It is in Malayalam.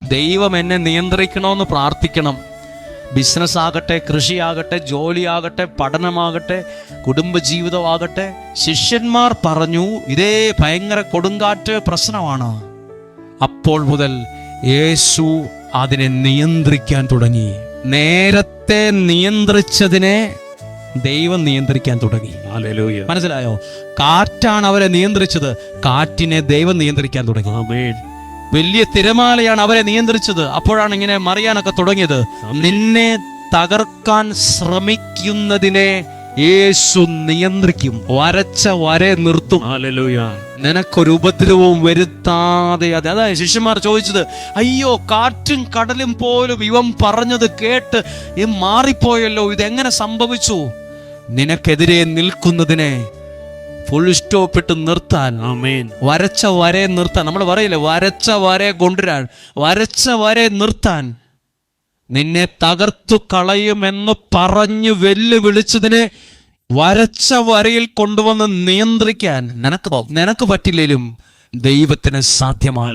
ദൈവം എന്നെ നിയന്ത്രിക്കണമെന്ന് പ്രാർത്ഥിക്കണം. ബിസിനസ് ആകട്ടെ, കൃഷിയാകട്ടെ, ജോലിയാകട്ടെ, പഠനമാകട്ടെ, കുടുംബജീവിതമാകട്ടെ. ശിഷ്യന്മാർ പറഞ്ഞു ഇതേ ഭയങ്കര കൊടുങ്കാറ്റ് പ്രശ്നമാണ്. അപ്പോൾ മുതൽ യേശു അതിനെ നിയന്ത്രിക്കാൻ തുടങ്ങി. നേരത്തെ നിയന്ത്രിച്ചതിനെ ദൈവം നിയന്ത്രിക്കാൻ തുടങ്ങി. ഹല്ലേലൂയ. മനസ്സിലായോ? കാറ്റാണ് അവരെ നിയന്ത്രിച്ചത്, കാറ്റിനെ ദൈവം നിയന്ത്രിക്കാൻ തുടങ്ങി. ആമേൻ. വലിയ തിരമാലയാണ് അവരെ നിയന്ത്രിച്ചത്. അപ്പോഴാണ് ഇങ്ങനെ മറിയാനൊക്കെ തുടങ്ങിയത്. നിന്നെ തകർക്കാൻ ശ്രമിക്കുന്നതിനെ യേശു നിയന്ത്രിക്കും, വരച്ച വരെ നിർത്തും. ഹല്ലേലൂയ. നിനക്കൊരു ഉപദ്രവവും വരുത്താതെ. അതായത് ശിഷ്യന്മാർ ചോദിച്ചത്, അയ്യോ കാറ്റും കടലും പോലും ഇവൻ പറഞ്ഞത് കേട്ട് മാറിപ്പോയല്ലോ, ഇതെങ്ങനെ സംഭവിച്ചു? നിനക്കെതിരെ നിൽക്കുന്നതിനെ ഫുൾ സ്റ്റോപ്പ് ഇട്ട് നിർത്താൻ, ആമേൻ, വരച്ച വരെ നിർത്താൻ. നമ്മൾ പറയില്ലേ, വരച്ച വരെ കൊണ്ടുവരാൻ, വരച്ച വരെ നിർത്താൻ, നിന്നെ തകർത്തു കളയുമെന്ന് പറഞ്ഞു വെല്ലുവിളിച്ചതിനെ വരച്ച വരയിൽ കൊണ്ടുവന്ന് നിയന്ത്രിക്കാൻ നിനക്ക് പറ്റില്ലേലും ദൈവത്തിന് സാധ്യമാണ്.